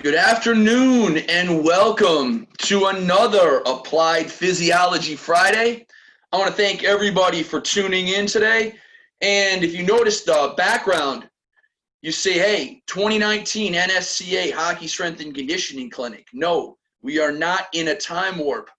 Good afternoon and welcome to another Applied Physiology Friday. I want to thank everybody for tuning in today. And if you notice the background, you say, hey, 2019 NSCA Hockey Strength and Conditioning Clinic. No, we are not in a time warp.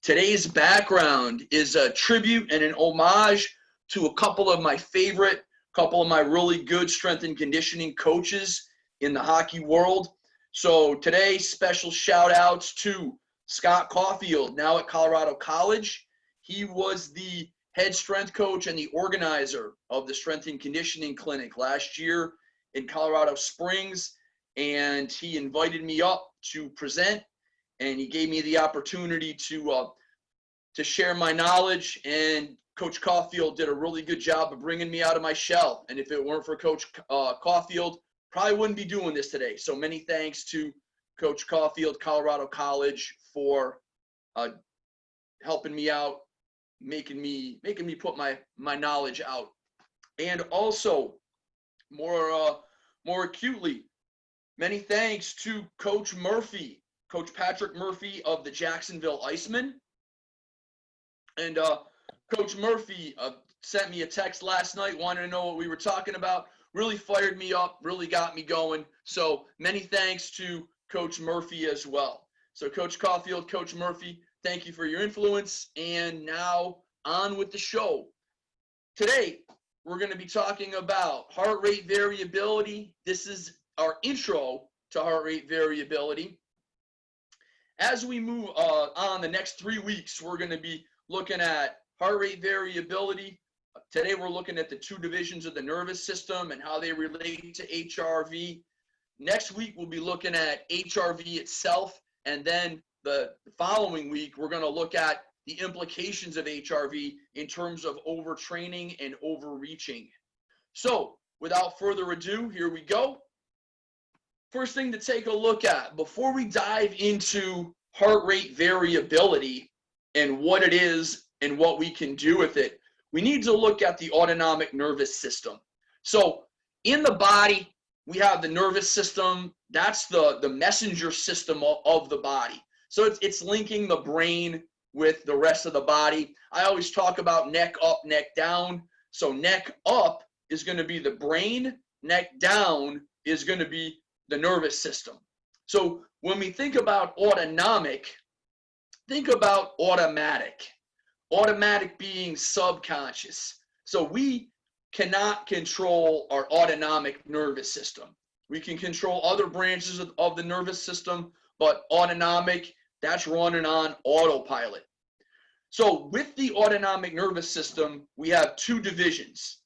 Today's background is a tribute and an homage to a couple of my really good strength and conditioning coaches in the hockey world. So today, special shout outs to Scott Caulfield, now at Colorado College. He was the head strength coach and the organizer of the strength and conditioning clinic last year in Colorado Springs, and he invited me up to present, and he gave me the opportunity to share my knowledge. And Coach Caulfield did a really good job of bringing me out of my shell. And if it weren't for Coach Caulfield, probably wouldn't be doing this today. So many thanks to Coach Caulfield, Colorado College, for helping me out, making me put my knowledge out. And also, more acutely, many thanks to Coach Murphy, Coach Patrick Murphy of the Jacksonville Icemen. And Coach Murphy sent me a text last night, wanted to know what we were talking about. Really fired me up, really got me going. So many thanks to Coach Murphy as well. So Coach Caulfield, Coach Murphy, thank you for your influence. And now on with the show. Today, we're going to be talking about heart rate variability. This is our intro to heart rate variability. As we move on the next 3 weeks, we're going to be looking at heart rate variability. Today, we're looking at the two divisions of the nervous system and how they relate to HRV. Next week, we'll be looking at HRV itself. And then the following week, we're going to look at the implications of HRV in terms of overtraining and overreaching. So without further ado, here we go. First thing to take a look at before we dive into heart rate variability and what it is and what we can do with it, we need to look at the autonomic nervous system. So in the body, we have the nervous system. That's the messenger system of the body. So it's linking the brain with the rest of the body. I always talk about neck up, neck down. So neck up is going to be the brain. Neck down is going to be the nervous system. So when we think about autonomic, think about automatic. Automatic being subconscious. So we cannot control our autonomic nervous system. We can control other branches of the nervous system, but autonomic, that's running on autopilot. So with the autonomic nervous system, we have two divisions.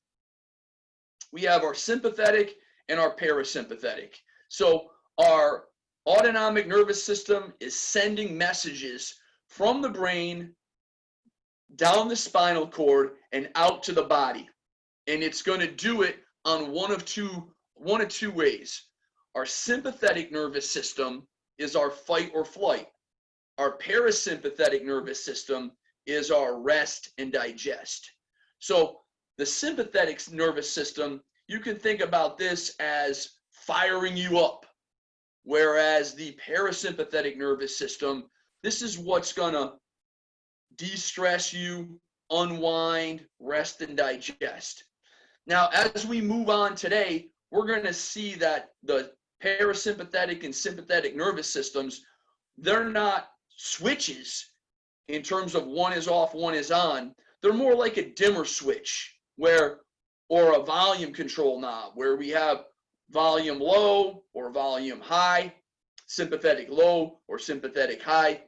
We have our sympathetic and our parasympathetic. So our autonomic nervous system is sending messages from the brain down the spinal cord and out to the body. And it's going to do it on one of two ways. Our sympathetic nervous system is our fight or flight. Our parasympathetic nervous system is our rest and digest. So the sympathetic nervous system, you can think about this as firing you up. Whereas the parasympathetic nervous system, this is what's going to de-stress you, unwind, rest, and digest. Now, as we move on today, we're going to see that the parasympathetic and sympathetic nervous systems, they're not switches in terms of one is off, one is on. They're more like a dimmer switch or a volume control knob where we have volume low or volume high, sympathetic low or sympathetic high,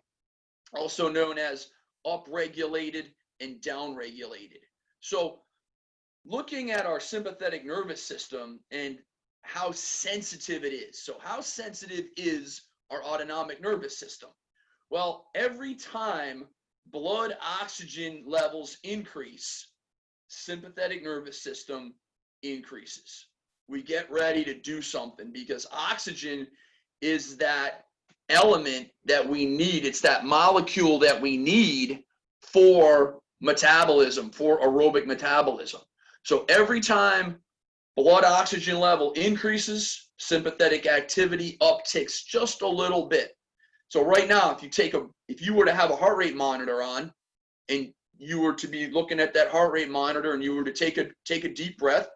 also known as upregulated and downregulated. So looking at our sympathetic nervous system and how sensitive it is. So how sensitive is our autonomic nervous system? Well, every time blood oxygen levels increase, sympathetic nervous system increases. We get ready to do something because oxygen is that element that we need. It's that molecule that we need for metabolism, for aerobic metabolism. So every time blood oxygen level increases, sympathetic activity upticks just a little bit. So right now, if you were to have a heart rate monitor on, and you were to be looking at that heart rate monitor, and you were to take a deep breath,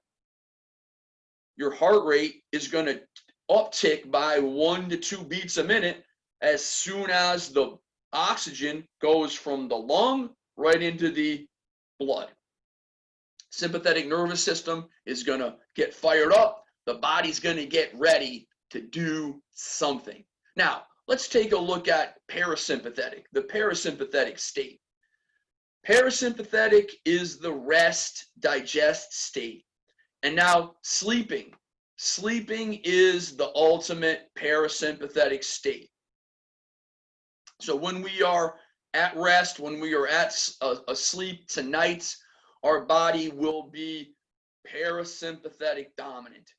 your heart rate is going to uptick by 1 to 2 beats a minute as soon as the oxygen goes from the lung right into the blood. Sympathetic nervous system is going to get fired up. The body's going to get ready to do something. Now, let's take a look at parasympathetic, the parasympathetic state. Parasympathetic is the rest, digest state. And now sleeping. Sleeping is the ultimate parasympathetic state. So when we are at rest, when we are asleep tonight, our body will be parasympathetic dominant.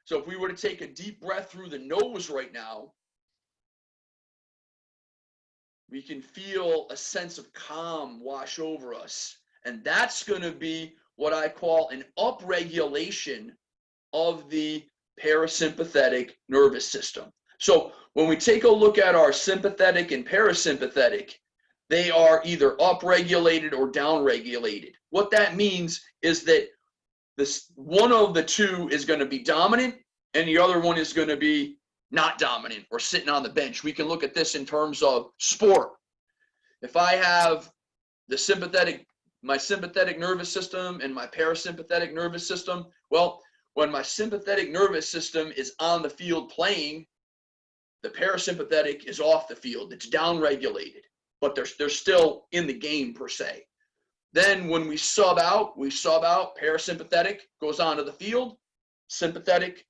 So if we were to take a deep breath through the nose right now, we can feel a sense of calm wash over us. And that's going to be what I call an upregulation of the parasympathetic nervous system. So when we take a look at our sympathetic and parasympathetic, they are either upregulated or downregulated. What that means is that one of the two is going to be dominant and the other one is going to be not dominant or sitting on the bench. We can look at this in terms of sport. If I have my sympathetic nervous system and my parasympathetic nervous system, well, when my sympathetic nervous system is on the field playing, the parasympathetic is off the field. It's downregulated, but they're still in the game per se. Then when we sub out, parasympathetic goes onto the field, sympathetic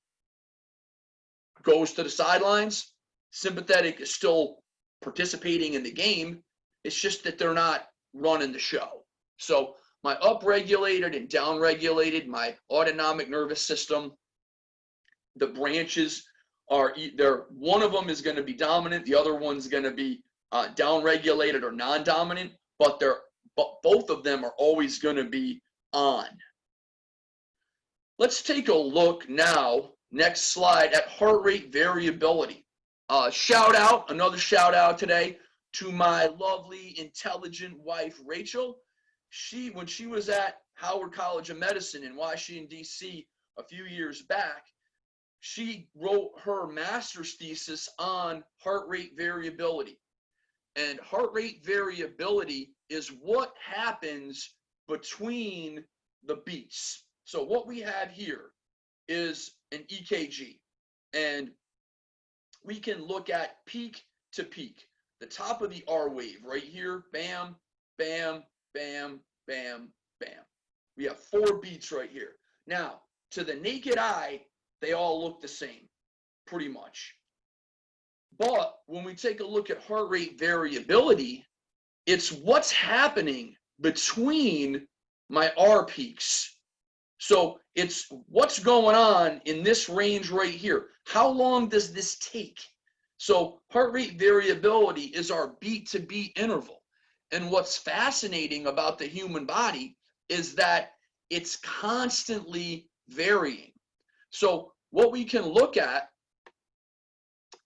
goes to the sidelines. Sympathetic is still participating in the game. It's just that they're not running the show. So my upregulated and downregulated, my autonomic nervous system, the branches are either one of them is going to be dominant, the other one's going to be downregulated or non-dominant, but both of them are always going to be on. Let's take a look now, next slide, at heart rate variability. Another shout out today to my lovely, intelligent wife, Rachel. When she was at Howard College of Medicine in Washington, D.C. a few years back, she wrote her master's thesis on heart rate variability. And heart rate variability is what happens between the beats. So what we have here is an EKG, and we can look at peak to peak. The top of the R wave right here, bam, bam, bam, bam, bam. We have 4 beats right here. Now, to the naked eye, they all look the same, pretty much. But when we take a look at heart rate variability, it's what's happening between my R peaks. So it's what's going on in this range right here. How long does this take? So heart rate variability is our beat-to-beat interval. And what's fascinating about the human body is that it's constantly varying. So what we can look at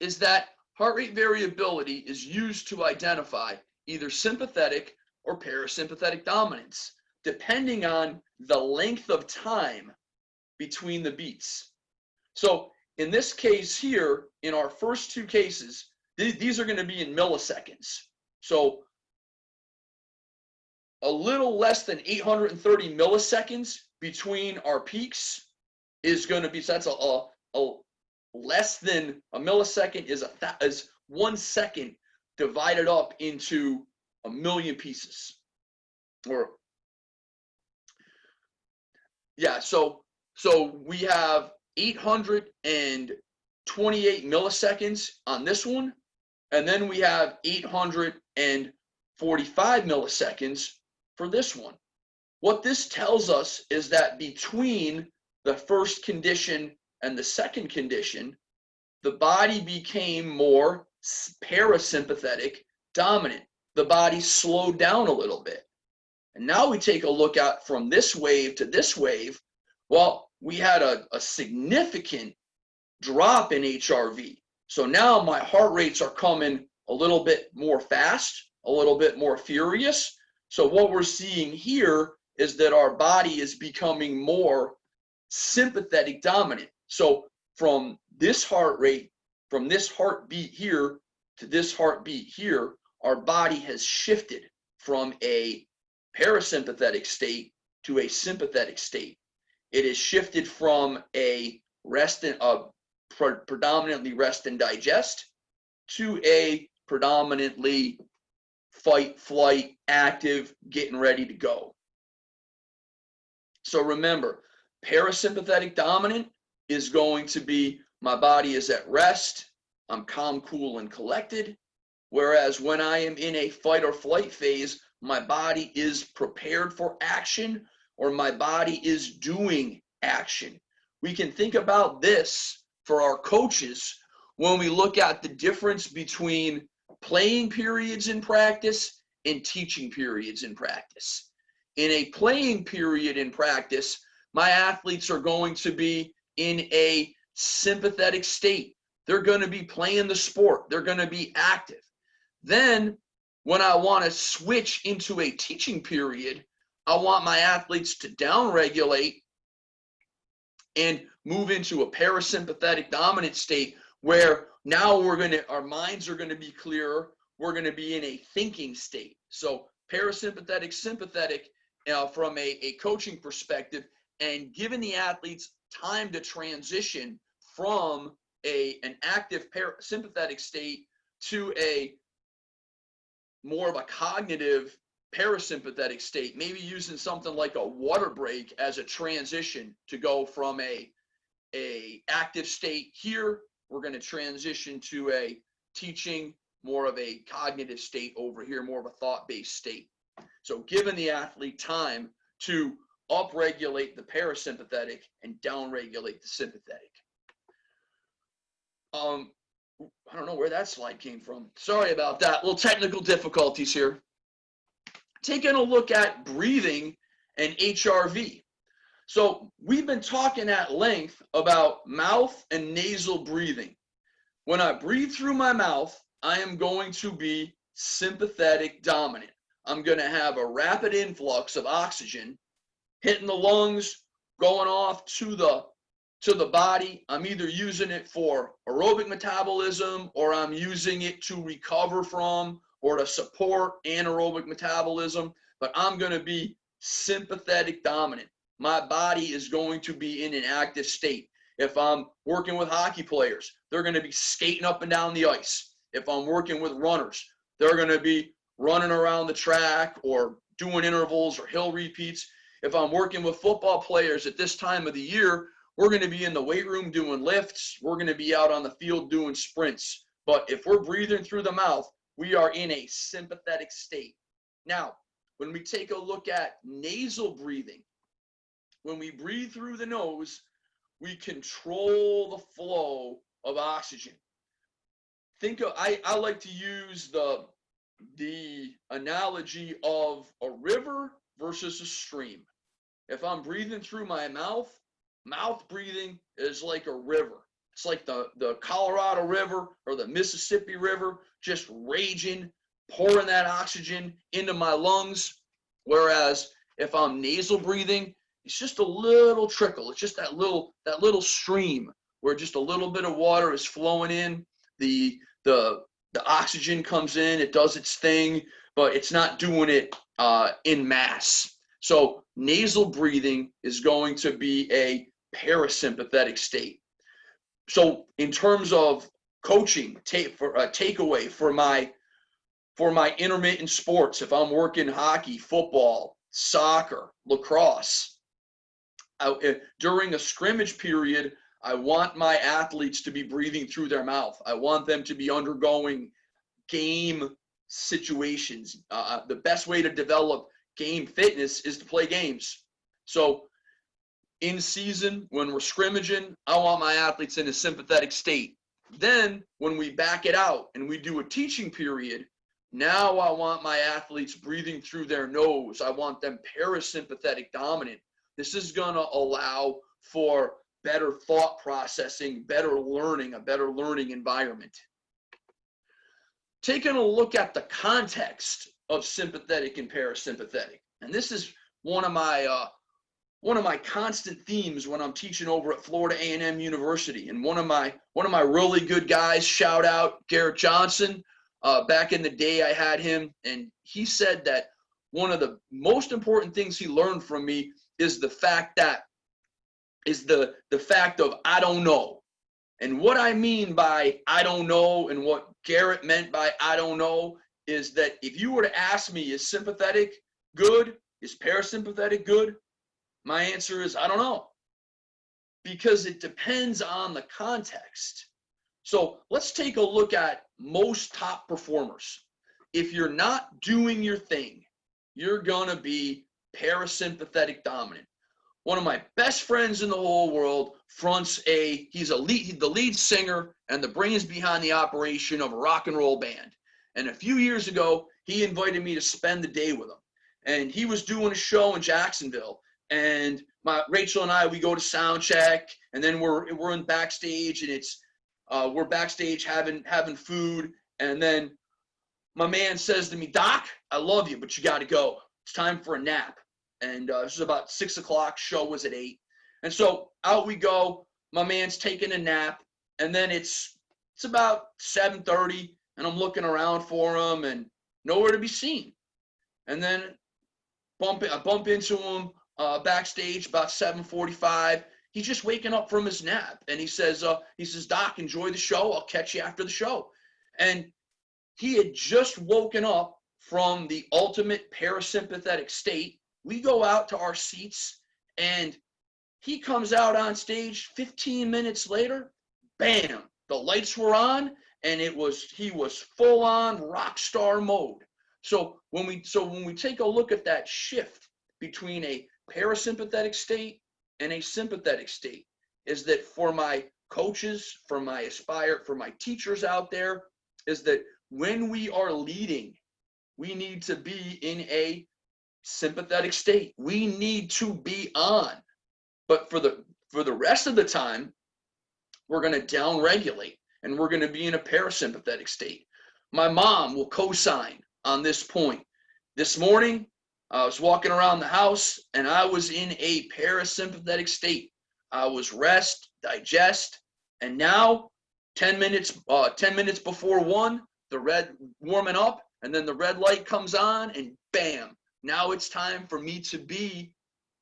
is that heart rate variability is used to identify either sympathetic or parasympathetic dominance, depending on the length of time between the beats. So in this case here, in our first 2 cases, these are going to be in milliseconds. So a little less than 830 milliseconds between our peaks is going to be, so that's a less than a millisecond is 1 second divided up into a million pieces. So we have 828 milliseconds on this one, and then we have 845 milliseconds for this one. What this tells us is that between the first condition and the second condition, the body became more parasympathetic dominant. The body slowed down a little bit. And now we take a look at from this wave to this wave. Well, we had a significant drop in HRV. So now my heart rates are coming a little bit more fast, a little bit more furious. So what we're seeing here is that our body is becoming more sympathetic dominant. So from this heart rate, from this heartbeat here to this heartbeat here, our body has shifted from a parasympathetic state to a sympathetic state. It is shifted from a predominantly rest and digest to a predominantly fight, flight, active, getting ready to go. So remember, parasympathetic dominant is going to be my body is at rest, I'm calm, cool, and collected. Whereas when I am in a fight or flight phase, my body is prepared for action, or my body is doing action. We can think about this for our coaches when we look at the difference between playing periods in practice and teaching periods in practice. In a playing period in practice, my athletes are going to be in a sympathetic state. They're going to be playing the sport. They're going to be active. Then when I want to switch into a teaching period, I want my athletes to downregulate and move into a parasympathetic dominant state where now our minds are going to be clearer. We're going to be in a thinking state. So parasympathetic, sympathetic from a coaching perspective, and giving the athletes time to transition from an active parasympathetic state to a more of a cognitive parasympathetic state, maybe using something like a water break as a transition to go from a active state here. We're going to transition to a teaching, more of a cognitive state over here, more of a thought-based state. So giving the athlete time to upregulate the parasympathetic and downregulate the sympathetic. I don't know where that slide came from. Sorry about that. Little technical difficulties here. Taking a look at breathing and HRV. So we've been talking at length about mouth and nasal breathing. When I breathe through my mouth, I am going to be sympathetic dominant. I'm going to have a rapid influx of oxygen hitting the lungs, going off to the body. I'm either using it for aerobic metabolism, or I'm using it to recover from or to support anaerobic metabolism, but I'm going to be sympathetic dominant. My body is going to be in an active state. If I'm working with hockey players, they're going to be skating up and down the ice. If I'm working with runners, they're going to be running around the track or doing intervals or hill repeats. If I'm working with football players at this time of the year, we're going to be in the weight room doing lifts. We're going to be out on the field doing sprints. But if we're breathing through the mouth, we are in a sympathetic state. Now, when we take a look at nasal breathing, when we breathe through the nose, we control the flow of oxygen. I like to use the analogy of a river versus a stream. If I'm breathing through my mouth breathing is like a river. It's like the Colorado River or the Mississippi River, just raging, pouring that oxygen into my lungs. Whereas if I'm nasal breathing, it's just a little trickle. It's just that little stream where just a little bit of water is flowing in. The oxygen comes in, it does its thing, but it's not doing it in mass. So nasal breathing is going to be a parasympathetic state. So in terms of coaching, takeaway for my intermittent sports, if I'm working hockey, football, soccer, lacrosse, during a scrimmage period, I want my athletes to be breathing through their mouth. I want them to be undergoing game situations. The best way to develop game fitness is to play games. So in season, when we're scrimmaging, I want my athletes in a sympathetic state. Then when we back it out and we do a teaching period, now I want my athletes breathing through their nose. I want them parasympathetic dominant. This is going to allow for better thought processing, better learning, a better learning environment. Taking a look at the context of sympathetic and parasympathetic, and this is one of my constant themes when I'm teaching over at Florida A&M University. And one of my really good guys, shout out Garrett Johnson. Back in the day, I had him, and he said that one of the most important things he learned from me is the fact of I don't know. And what I mean by I don't know, and what Garrett meant by I don't know, is that if you were to ask me, is sympathetic good? Is parasympathetic good? My answer is I don't know, because it depends on the context. So let's take a look at most top performers. If you're not doing your thing, you're going to be parasympathetic dominant. One of my best friends in the whole world fronts he's the lead singer and the brains behind the operation of a rock and roll band. And a few years ago, he invited me to spend the day with him. And he was doing a show in Jacksonville. And Rachel and I, we go to sound check, and then we're in backstage, and we're backstage having food. And then my man says to me, "Doc, I love you, but you got to go. It's time for a nap." And this was about 6 o'clock. Show was at 8. And so out we go. My man's taking a nap, and then it's about 7:30, and I'm looking around for him, and nowhere to be seen. And then I bump into him backstage about 7:45. He's just waking up from his nap, and he says, "Doc, enjoy the show. I'll catch you after the show." And he had just woken up from the ultimate parasympathetic state. We go out to our seats, and he comes out on stage 15 minutes later. Bam! The lights were on, and he was full on rock star mode. So when we take a look at that shift between a parasympathetic state and a sympathetic state, is that for my coaches, for my teachers out there, is that when we are leading, we need to be in a sympathetic state. We need to be on. But for the rest of the time, we're going to down regulate, and we're going to be in a parasympathetic state. My mom will co-sign on this point. This morning, I was walking around the house, and I was in a parasympathetic state. I was rest, digest, and now 10 minutes before 1, the red warming up, and then the red light comes on, and bam, now it's time for me to be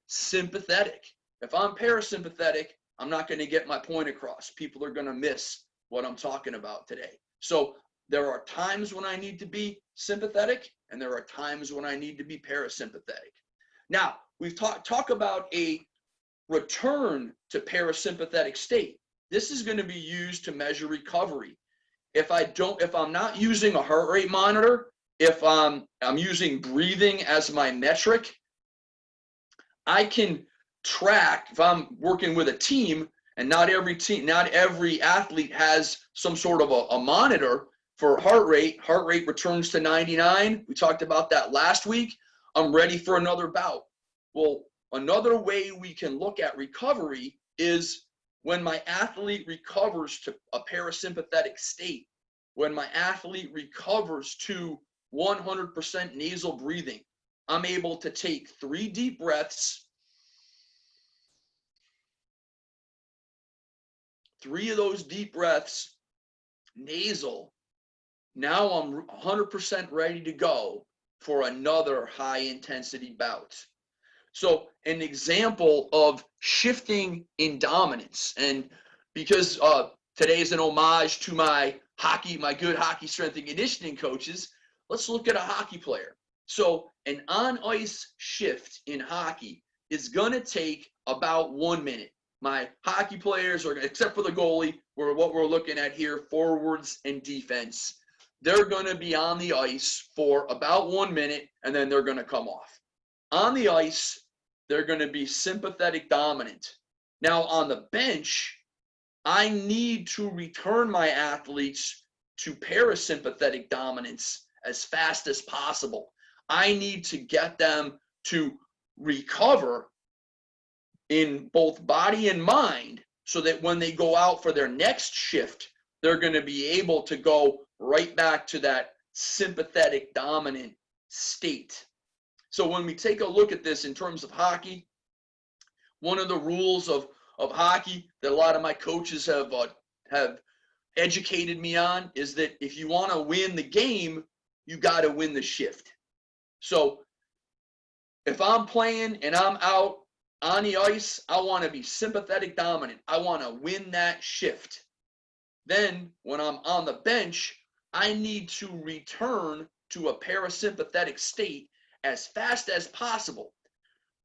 sympathetic. If I'm parasympathetic, I'm not going to get my point across. People are going to miss what I'm talking about today. So there are times when I need to be sympathetic, and there are times when I need to be parasympathetic. Now, we've talked about a return to parasympathetic state. This is going to be used to measure recovery. If I'm not using a heart rate monitor, if I'm using breathing as my metric, I can track. If I'm working with a team, and not every athlete has some sort of a monitor for heart rate returns to 99. We talked about that last week. I'm ready for another bout. Well, another way we can look at recovery is when my athlete recovers to a parasympathetic state, when my athlete recovers to 100% nasal breathing, I'm able to take 3 deep breaths, 3 of those deep breaths, nasal. Now I'm 100% ready to go for another high intensity bout. So an example of shifting in dominance, and because today's an homage to my good hockey strength and conditioning coaches, let's look at a hockey player. So an on-ice shift in hockey is going to take about 1 minute. My hockey players are, except for the goalie, what we're looking at here, forwards and defense, they're going to be on the ice for about 1 minute, and then they're going to come off. On the ice, they're going to be sympathetic dominant. Now on the bench, I need to return my athletes to parasympathetic dominance as fast as possible. I need to get them to recover in both body and mind, so that when they go out for their next shift, they're going to be able to go right back to that sympathetic dominant state. So when we take a look at this in terms of hockey, one of the rules of hockey that a lot of my coaches have educated me on is that if you want to win the game, you got to win the shift. So if I'm playing and I'm out on the ice, I want to be sympathetic dominant. I want to win that shift. Then when I'm on the bench, I need to return to a parasympathetic state as fast as possible,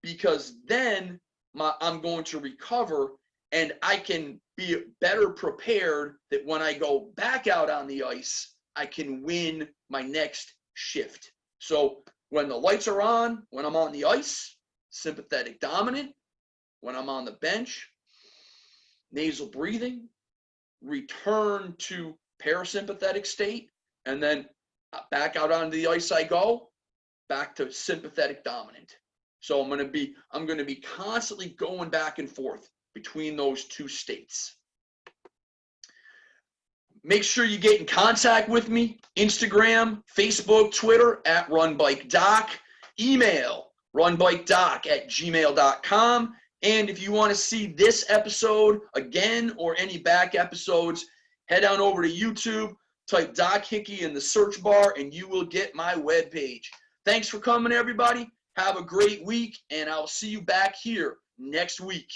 because then I'm going to recover and I can be better prepared that when I go back out on the ice, I can win my next shift. So when the lights are on, when I'm on the ice, sympathetic dominant. When I'm on the bench, nasal breathing, return to parasympathetic state, and then back out onto the ice I go, back to sympathetic dominant. So I'm going to be constantly going back and forth between those two states. Make sure you get in contact with me, Instagram, Facebook, Twitter, at RunBikeDoc, email runbikedoc@gmail.com. And if you want to see this episode again or any back episodes, head on over to YouTube, type Doc Hickey in the search bar, and you will get my webpage. Thanks for coming, everybody. Have a great week, and I'll see you back here next week.